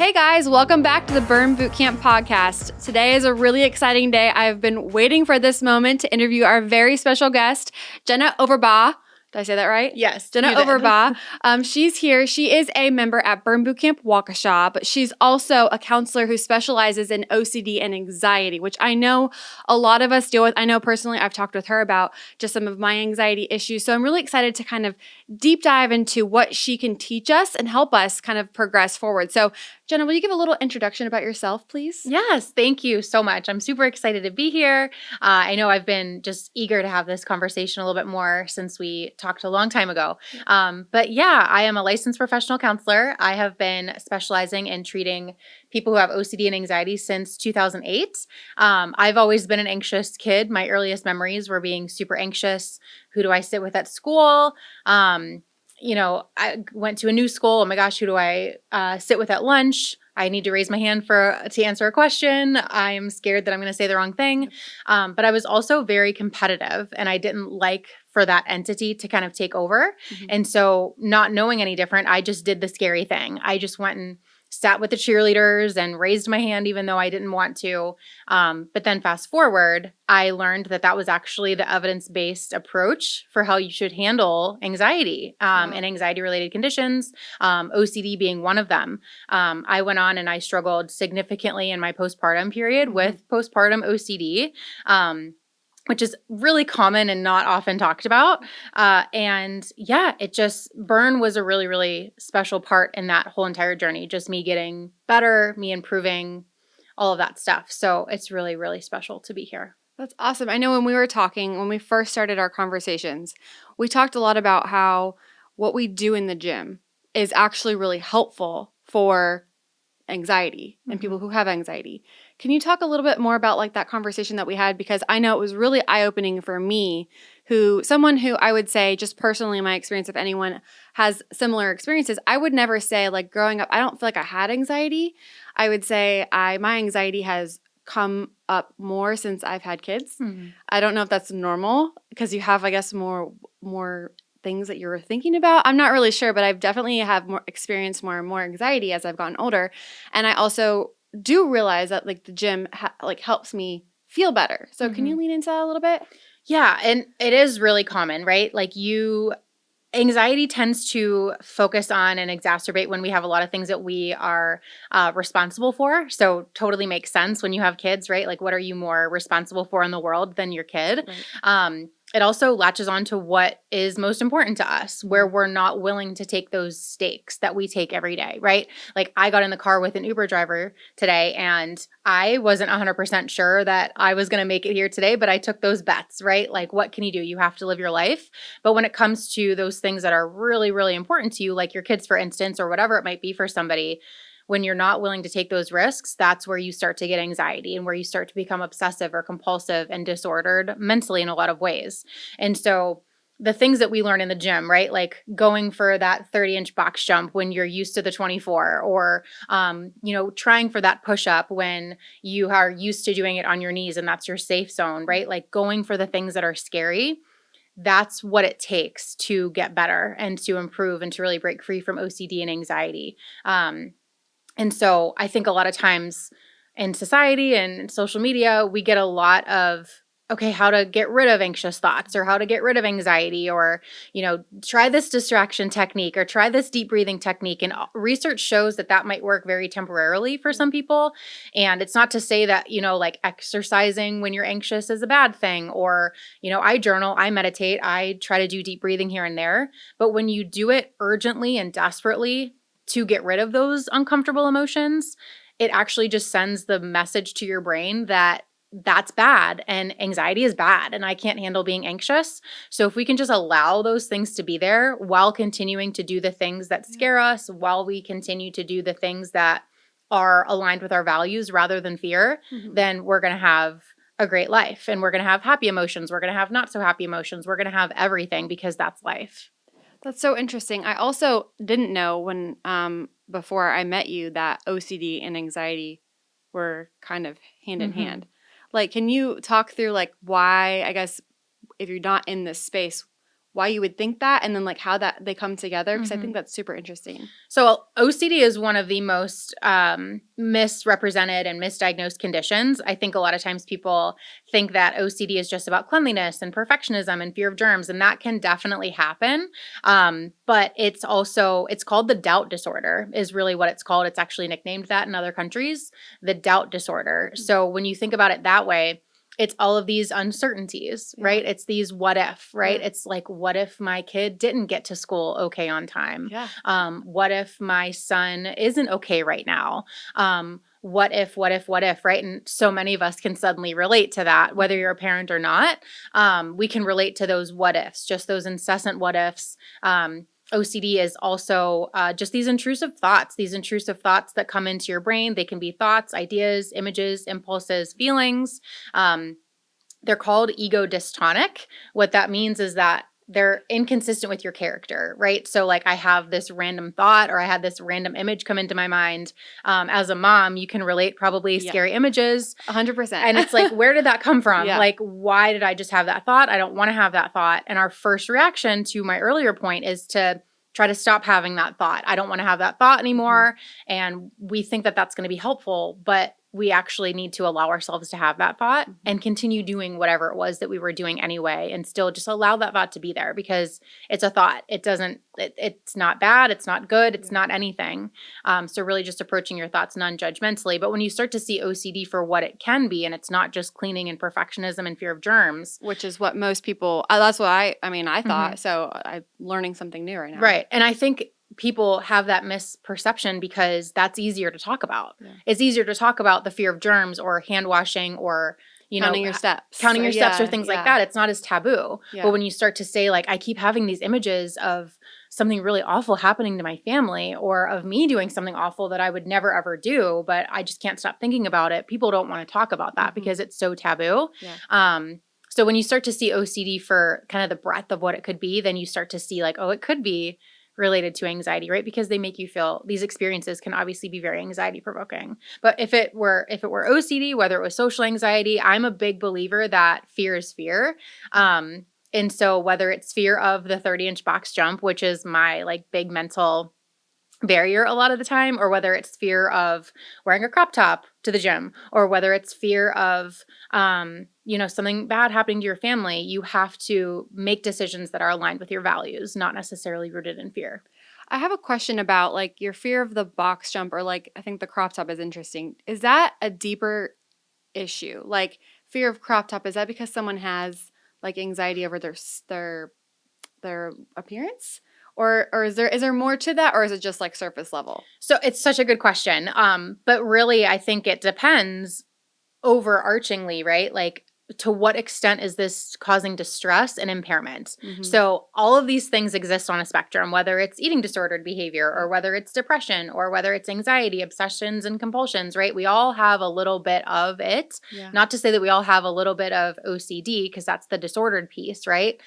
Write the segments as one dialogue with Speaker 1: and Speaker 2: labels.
Speaker 1: Hey guys, welcome back to the Burn Boot Camp podcast. Today is a really exciting day. I've been waiting for this moment to interview our very special guest, Jenna Overbaugh. Did I say that right?
Speaker 2: Yes.
Speaker 1: Jenna Overbaugh. She's here. She is a member at Burn Boot Camp Waukesha, but she's also a counselor who specializes in OCD and anxiety, which I know a lot of us deal with. I know personally I've talked with her about just some of my anxiety issues. So I'm really excited to kind of deep dive into what she can teach us and help us kind of progress forward. So Jenna, will you give a little introduction about yourself, please?
Speaker 2: Yes, thank you so much. I'm super excited to be here. I know I've been just eager to have this conversation a little bit more since we talked a long time ago. But yeah, I am a licensed professional counselor. I have been specializing in treating people who have OCD and anxiety since 2008. I've always been an anxious kid. My earliest memories were being super anxious. Who do I sit with at school? I went to a new school. Oh my gosh, who do I sit with at lunch? I need to raise my hand to answer a question. I'm scared that I'm going to say the wrong thing. But I was also very competitive, and I didn't like for that entity to kind of take over. Mm-hmm. And so, not knowing any different, I just did the scary thing. I just went and sat with the cheerleaders and raised my hand even though I didn't want to. But then fast forward, I learned that was actually the evidence-based approach for how you should handle anxiety and anxiety-related conditions, OCD being one of them. I went on and I struggled significantly in my postpartum period with postpartum OCD. Which is really common and not often talked about. Burn was a really, really special part in that whole entire journey. Just me getting better, me improving, all of that stuff. So it's really, really special to be here.
Speaker 1: That's awesome. I know when we first started our conversations, we talked a lot about how what we do in the gym is actually really helpful for anxiety and people who have anxiety. Can you talk a little bit more about like that conversation that we had? Because I know it was really eye-opening for me, someone who I would say just personally in my experience, if anyone has similar experiences, I would never say like growing up, I don't feel like I had anxiety. I would say my anxiety has come up more since I've had kids. Mm-hmm. I don't know if that's normal because you have, I guess, more things that you're thinking about. I'm not really sure, but I've definitely experienced more and more anxiety as I've gotten older. And I also do realize that like the gym helps me feel better. So can you lean into that a little bit?
Speaker 2: Yeah. And it is really common, right? Like anxiety tends to focus on and exacerbate when we have a lot of things that we are responsible for. So totally makes sense when you have kids, right? Like what are you more responsible for in the world than your kid? Right. It also latches on to what is most important to us, where we're not willing to take those stakes that we take every day, right? Like I got in the car with an Uber driver today and I wasn't 100% sure that I was going to make it here today, but I took those bets, right? Like what can you do? You have to live your life. But when it comes to those things that are really, really important to you, like your kids, for instance, or whatever it might be for somebody, when you're not willing to take those risks, that's where you start to get anxiety and where you start to become obsessive or compulsive and disordered mentally in a lot of ways. And so the things that we learn in the gym, right? Like going for that 30-inch box jump when you're used to the 24 or, trying for that push-up when you are used to doing it on your knees and that's your safe zone, right? Like going for the things that are scary. That's what it takes to get better and to improve and to really break free from OCD and anxiety. And so I think a lot of times in society and social media, we get a lot of, how to get rid of anxious thoughts or how to get rid of anxiety or, try this distraction technique or try this deep breathing technique. And research shows that might work very temporarily for some people. And it's not to say that, like exercising when you're anxious is a bad thing or, I journal, I meditate, I try to do deep breathing here and there. But when you do it urgently and desperately, to get rid of those uncomfortable emotions, it actually just sends the message to your brain that that's bad and anxiety is bad and I can't handle being anxious. So if we can just allow those things to be there while continuing to do the things that scare us, while we continue to do the things that are aligned with our values rather than fear, then we're going to have a great life and we're going to have happy emotions. We're going to have not so happy emotions. We're going to have everything because that's life.
Speaker 1: That's so interesting. I also didn't know when before I met you that OCD and anxiety were kind of hand in hand. Like, can you talk through like why, I guess, if you're not in this space, why you would think that, and then like how that they come together, because I
Speaker 2: Mhm.
Speaker 1: think that's super interesting.
Speaker 2: So OCD is one of the most misrepresented and misdiagnosed conditions. I think a lot of times people think that OCD is just about cleanliness and perfectionism and fear of germs, and that can definitely happen. But it's called the doubt disorder is really what it's called. It's actually nicknamed that in other countries, the doubt disorder. So when you think about it that way, it's all of these uncertainties,
Speaker 1: Yeah.
Speaker 2: right? It's these what if, right?
Speaker 1: Yeah.
Speaker 2: It's like, what if my kid didn't get to school okay on time?
Speaker 1: Yeah.
Speaker 2: What if my son isn't okay right now? What if, right? And so many of us can suddenly relate to that, whether you're a parent or not. We can relate to those what ifs, just those incessant what ifs. OCD is also just these intrusive thoughts that come into your brain. They can be thoughts, ideas, images, impulses, feelings. They're called ego dystonic. What that means is that they're inconsistent with your character, right? So, like, I have this random thought or I had this random image come into my mind. As a mom, you can relate probably
Speaker 1: Yeah.
Speaker 2: scary images.
Speaker 1: 100%.
Speaker 2: And it's like, where did that come from?
Speaker 1: Yeah.
Speaker 2: Like, why did I just have that thought? I don't want to have that thought. And our first reaction to my earlier point is to try to stop having that thought. I don't want to have that thought anymore. And we think that that's going to be helpful, but we actually need to allow ourselves to have that thought and continue doing whatever it was that we were doing anyway, and still just allow that thought to be there because it's a thought. It's not bad. It's not good. It's not anything. So really just approaching your thoughts non-judgmentally. But when you start to see OCD for what it can be, and it's not just cleaning and perfectionism and fear of germs.
Speaker 1: Which is what most people, that's what I thought. So I'm learning something new right now.
Speaker 2: Right. And I think people have that misperception because that's easier to talk about. Yeah. It's easier to talk about the fear of germs or hand washing or,
Speaker 1: counting your steps
Speaker 2: or things like that. It's not as taboo. Yeah. But when you start to say, like, I keep having these images of something really awful happening to my family or of me doing something awful that I would never ever do, but I just can't stop thinking about it. People don't want to talk about that because it's so taboo. Yeah. So when you start to see OCD for kind of the breadth of what it could be, then you start to see like, oh, it could be related to anxiety, right? Because they make you feel these experiences can obviously be very anxiety provoking. But if it were OCD, whether it was social anxiety, I'm a big believer that fear is fear. And so whether it's fear of the 30-inch box jump, which is my like big mental barrier a lot of the time, or whether it's fear of wearing a crop top to the gym, or whether it's fear of something bad happening to your family, you have to make decisions that are aligned with your values, not necessarily rooted in fear.
Speaker 1: I have a question about like your fear of the box jump, or like I think the crop top is interesting. Is that a deeper issue? Like fear of crop top, is that because someone has like anxiety over their appearance? Or is there more to that, or is it just like surface level?
Speaker 2: So it's such a good question. But really I think it depends overarchingly, right? Like, to what extent is this causing distress and impairment? Mm-hmm. So all of these things exist on a spectrum, whether it's eating disordered behavior or whether it's depression or whether it's anxiety, obsessions, and compulsions, right? We all have a little bit of it. Yeah. Not to say that we all have a little bit of OCD, because that's the disordered piece, right?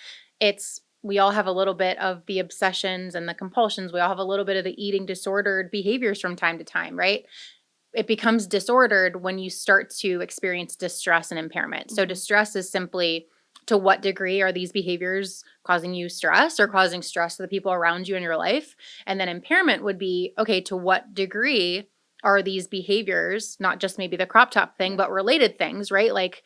Speaker 2: We all have a little bit of the obsessions and the compulsions. We all have a little bit of the eating disordered behaviors from time to time, right? It becomes disordered when you start to experience distress and impairment. So distress is simply, to what degree are these behaviors causing you stress or causing stress to the people around you in your life? And then impairment would be, okay, to what degree are these behaviors, not just maybe the crop top thing, but related things, right? Like,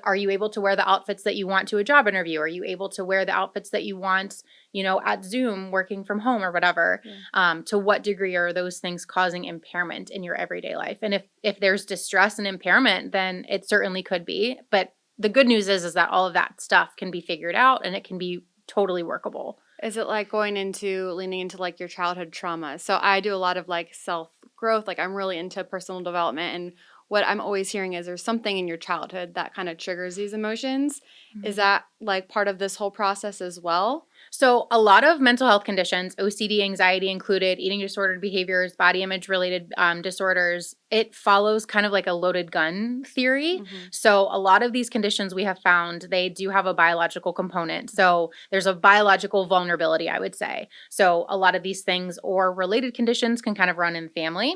Speaker 2: are you able to wear the outfits that you want to a job interview? Are you able to wear the outfits that you want, at Zoom, working from home or whatever? Yeah. To what degree are those things causing impairment in your everyday life? And if there's distress and impairment, then it certainly could be. But the good news is that all of that stuff can be figured out and it can be totally workable.
Speaker 1: Is it like leaning into like your childhood trauma? So I do a lot of like self-growth. Like I'm really into personal development. And what I'm always hearing is there's something in your childhood that kind of triggers these emotions. Mm-hmm. Is that like part of this whole process as well?
Speaker 2: So a lot of mental health conditions, OCD, anxiety included, eating disordered behaviors, body image related disorders, it follows kind of like a loaded gun theory. Mm-hmm. So a lot of these conditions we have found, they do have a biological component. So there's a biological vulnerability, I would say. So a lot of these things or related conditions can kind of run in the family.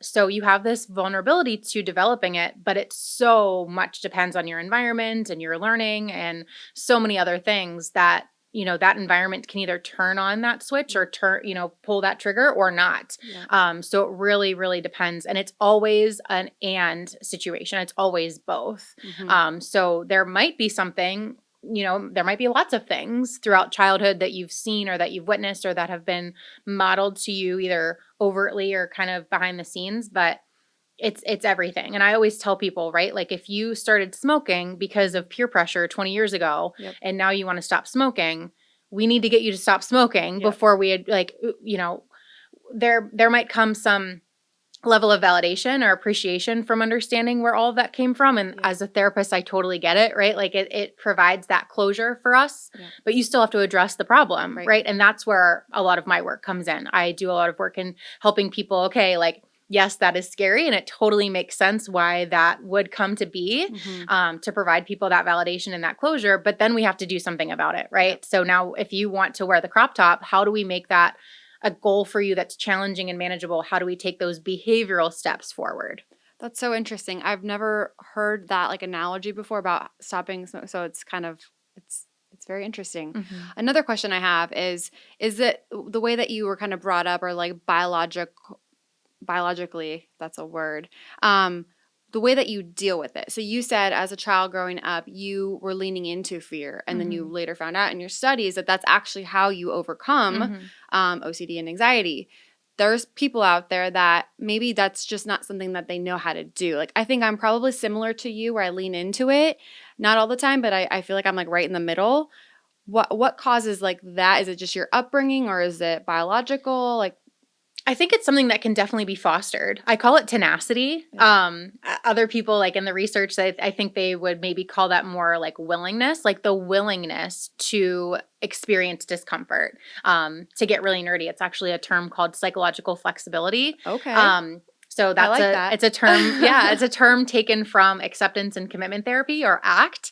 Speaker 2: So you have this vulnerability to developing it, but it so much depends on your environment and your learning and so many other things that that environment can either turn on that switch or pull that trigger or not.
Speaker 1: Yeah.
Speaker 2: So it really, really depends. And it's always an and situation. It's always both. So there might be something, there might be lots of things throughout childhood that you've seen or that you've witnessed or that have been modeled to you either overtly or kind of behind the scenes, but it's everything. And I always tell people, right? Like if you started smoking because of peer pressure 20 years ago
Speaker 1: Yep.
Speaker 2: and now you want to stop smoking, we need to get you to stop smoking before we had there might come some level of validation or appreciation from understanding where all of that came from. And as a therapist, I totally get it, right? Like it provides that closure for us, but you still have to address the problem, right? And that's where a lot of my work comes in. I do a lot of work in helping people, okay, like, yes, that is scary. And it totally makes sense why that would come to be, to provide people that validation and that closure. But then we have to do something about it, right? So now if you want to wear the crop top, how do we make that a goal for you that's challenging and manageable? How do we take those behavioral steps forward?
Speaker 1: That's so interesting. I've never heard that like analogy before about stopping smoke. So it's kind of, it's very interesting. Another question I have is it the way that you were kind of brought up or like biologically, that's a word, the way that you deal with it. So you said as a child growing up, you were leaning into fear, and then you later found out in your studies that that's actually how you overcome OCD and anxiety. There's people out there that maybe that's just not something that they know how to do. Like I think I'm probably similar to you where I lean into it, not all the time, but I feel like I'm like right in the middle. What causes like that? Is it just your upbringing or is it biological? Like
Speaker 2: I think it's something that can definitely be fostered. I call it tenacity. Other people like in the research, I think they would maybe call that more like willingness, like the willingness to experience discomfort. To get really nerdy, it's actually a term called psychological flexibility.
Speaker 1: Okay.
Speaker 2: So that's
Speaker 1: that.
Speaker 2: It's a term. It's a term taken from acceptance and commitment therapy, or ACT,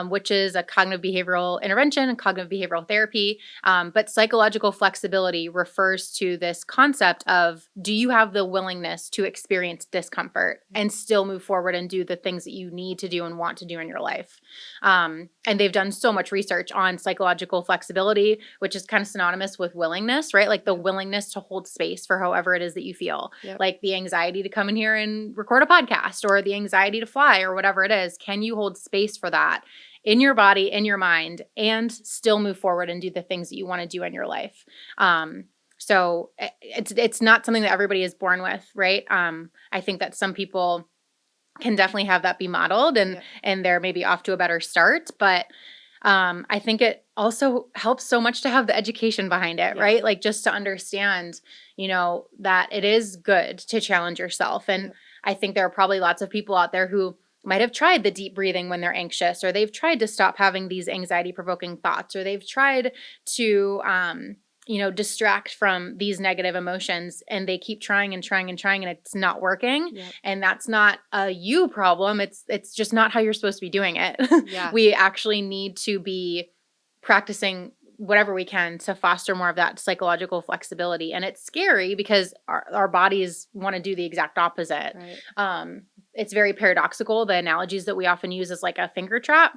Speaker 2: which is a cognitive behavioral intervention and cognitive behavioral therapy. But psychological flexibility refers to this concept of, do you have the willingness to experience discomfort and still move forward and do the things that you need to do and want to do in your life? And they've done so much research on psychological flexibility, which is kind of synonymous with willingness, right? Like the willingness to hold space for however it is that you feel, like the anxiety to come in here and record a podcast or the anxiety to fly or whatever it is. Can you hold space for that in your body, in your mind, and still move forward and do the things that you want to do in your life? So it's not something that everybody is born with, right? I think that some people can definitely have that be modeled and they're maybe off to a better start, but I think it also helps so much to have the education behind it, right? Like just to understand, that it is good to challenge yourself. And I think there are probably lots of people out there who might have tried the deep breathing when they're anxious, or they've tried to stop having these anxiety provoking thoughts, or they've tried to, distract from these negative emotions, and they keep trying and trying and trying, and it's not working. And that's not a you problem. It's just not how you're supposed to be doing it. We actually need to be practicing whatever we can to foster more of that psychological flexibility. And it's scary because our bodies want to do the exact opposite. It's very paradoxical. The analogies that we often use is like a finger trap.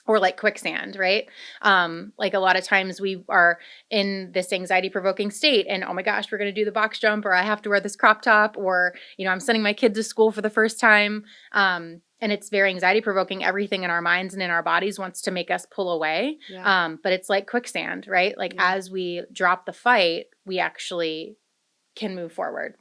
Speaker 2: Or like quicksand, right? Like a lot of times we are in this anxiety provoking state and, oh my gosh, we're going to do the box jump, or I have to wear this crop top, or, I'm sending my kid to school for the first time. And it's very anxiety provoking. Everything in our minds and in our bodies wants to make us pull away. But it's like quicksand, right? Like as we drop the fight, we actually can move forward.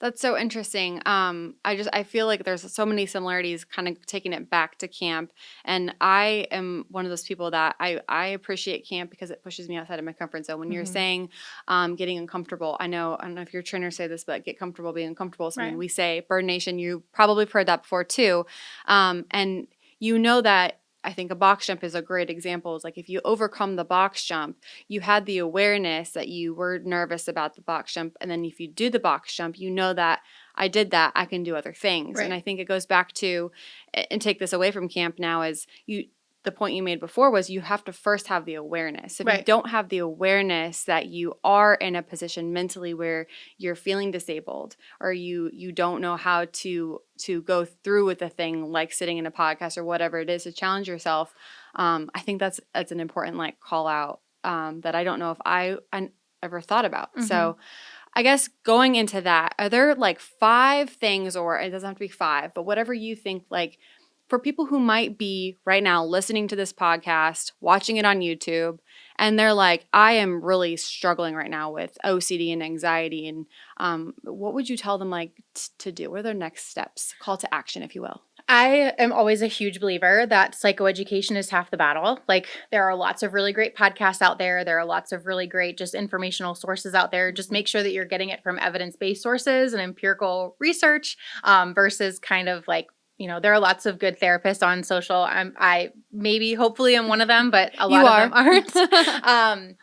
Speaker 1: That's so interesting. I feel like there's so many similarities kind of taking it back to camp. And I am one of those people that I appreciate camp because it pushes me outside of my comfort zone. When you're saying getting uncomfortable, I don't know if your trainers say this, but get comfortable being uncomfortable. Something we say, Bird Nation, you probably have heard that before too. And that I think a box jump is a great example. It's like if you overcome the box jump, you had the awareness that you were nervous about the box jump. And then if you do the box jump, that I did that, I can do other things. And I think it goes back to, and take this away from camp now, is the point you made before was you have to first have the awareness. If you
Speaker 2: Right.
Speaker 1: don't have the awareness that you are in a position mentally where you're feeling disabled, or you don't know how to go through with a thing like sitting in a podcast or whatever it is to challenge yourself, I think that's an important like call out that I don't know if I ever thought about.
Speaker 2: Mm-hmm.
Speaker 1: So I guess going into that, are there like 5 things, or it doesn't have to be 5, but whatever you think, like for people who might be right now listening to this podcast, watching it on YouTube, and they're like, I am really struggling right now with OCD and anxiety, and what would you tell them like to do? What are their next steps? Call to action, if you will.
Speaker 2: I am always a huge believer that psychoeducation is half the battle. Like, there are lots of really great podcasts out there. There are lots of really great just informational sources out there. Just make sure that you're getting it from evidence-based sources and empirical research versus kind of like, there are lots of good therapists on social. Hopefully I'm one of them, but a lot of them aren't.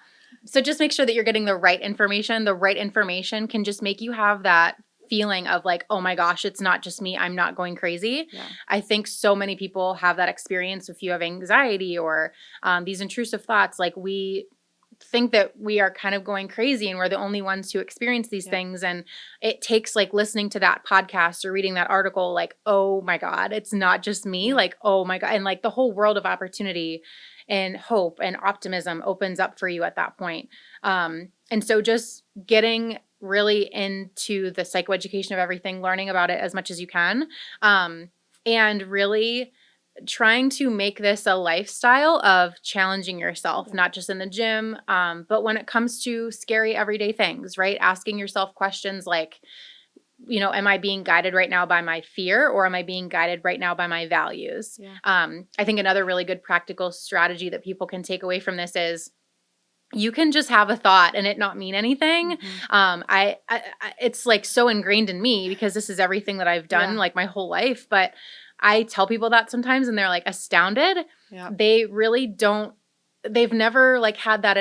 Speaker 2: So just make sure that you're getting the right information. The right information can just make you have that feeling of like, oh my gosh, it's not just me. I'm not going crazy.
Speaker 1: Yeah.
Speaker 2: I think so many people have that experience if you have anxiety or these intrusive thoughts. Like, we think that we are kind of going crazy and we're the only ones who experience these things. And it takes like listening to that podcast or reading that article, like, oh my God, it's not just me. Like, oh my God. And like the whole world of opportunity and hope and optimism opens up for you at that point. And so just getting really into the psychoeducation of everything, learning about it as much as you can, and really trying to make this a lifestyle of challenging yourself, not just in the gym, but when it comes to scary everyday things, right? Asking yourself questions like, am I being guided right now by my fear, or am I being guided right now by my values?
Speaker 1: Yeah.
Speaker 2: I think another really good practical strategy that people can take away from this is you can just have a thought and it not mean anything. I it's like so ingrained in me because this is everything that I've done like my whole life. But I tell people that sometimes and they're like astounded.
Speaker 1: Yeah.
Speaker 2: They really don't. They've never like had that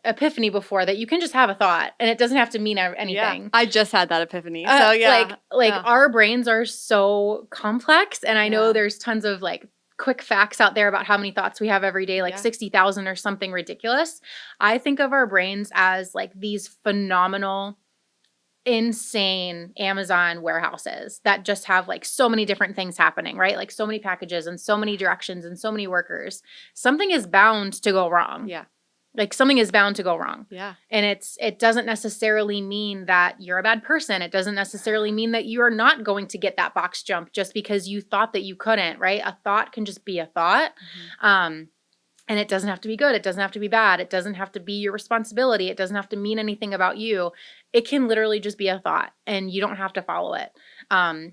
Speaker 2: epiphany before that you can just have a thought and it doesn't have to mean anything.
Speaker 1: Yeah. I just had that epiphany. So yeah,
Speaker 2: our brains are so complex, and I know there's tons of like quick facts out there about how many thoughts we have every day, like 60,000 or something ridiculous. I think of our brains as like these phenomenal, insane Amazon warehouses that just have like so many different things happening, right? Like so many packages and so many directions and so many workers. Something is bound to go wrong.
Speaker 1: Yeah.
Speaker 2: Like something is bound to go wrong.
Speaker 1: Yeah.
Speaker 2: And it doesn't necessarily mean that you're a bad person. It doesn't necessarily mean that you are not going to get that box jump just because you thought that you couldn't, right? A thought can just be a thought. And it doesn't have to be good. It doesn't have to be bad. It doesn't have to be your responsibility. It doesn't have to mean anything about you. It can literally just be a thought and you don't have to follow it.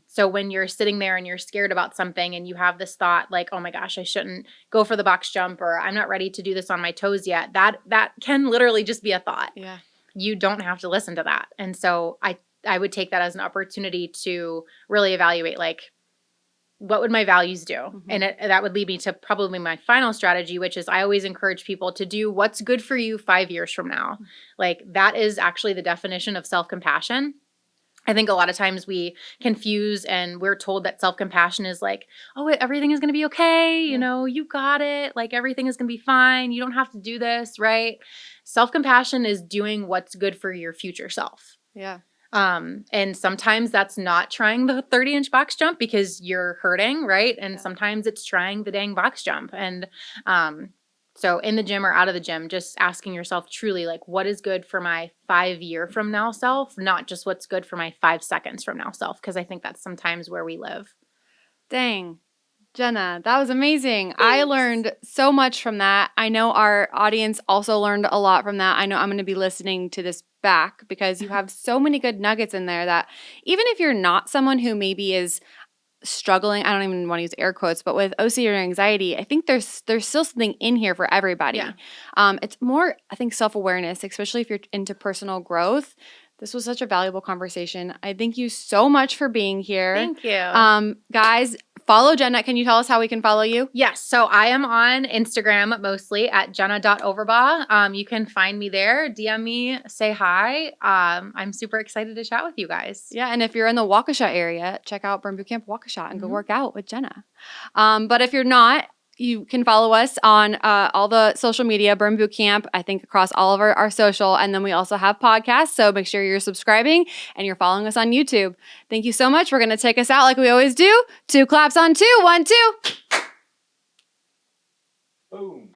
Speaker 2: So when you're sitting there and you're scared about something and you have this thought like, oh my gosh, I shouldn't go for the box jump, or I'm not ready to do this on my toes yet. That can literally just be a thought.
Speaker 1: Yeah.
Speaker 2: You don't have to listen to that. And so I would take that as an opportunity to really evaluate, like, what would my values do? And that would lead me to probably my final strategy, which is I always encourage people to do what's good for you 5 years from now. Like, that is actually the definition of self-compassion. I think a lot of times we confuse and we're told that self-compassion is like, oh, everything is going to be okay. You got it. Like, everything is going to be fine. You don't have to do this, right? Self-compassion is doing what's good for your future self.
Speaker 1: Yeah.
Speaker 2: And sometimes that's not trying the 30-inch box jump because you're hurting, right? And sometimes it's trying the dang box jump. And so in the gym or out of the gym, just asking yourself truly, like, what is good for my 5 year from now self, not just what's good for my 5 seconds from now self, because I think that's sometimes where we live.
Speaker 1: Dang. Jenna, that was amazing. Thanks. I learned so much from that. I know our audience also learned a lot from that. I know I'm going to be listening to this back because you have so many good nuggets in there that even if you're not someone who maybe is struggling, I don't even want to use air quotes, but with OCD or anxiety, I think there's still something in here for everybody. Yeah. It's more, I think, self-awareness, especially if you're into personal growth. This was such a valuable conversation. I thank you so much for being here.
Speaker 2: Thank you.
Speaker 1: Guys, follow Jenna. Can you tell us how we can follow you?
Speaker 2: Yes. So I am on Instagram mostly at jenna.overbaugh. You can find me there. DM me, say hi. I'm super excited to chat with you guys.
Speaker 1: Yeah. And if you're in the Waukesha area, check out Burn Boot Camp Waukesha and go work out with Jenna. But if you're not, You can follow us on all the social media, Burn Boot Camp, I think across all of our social. And then we also have podcasts. So make sure you're subscribing and you're following us on YouTube. Thank you so much. We're going to take us out like we always do. 2 claps on 2. 1, 2.
Speaker 3: Boom.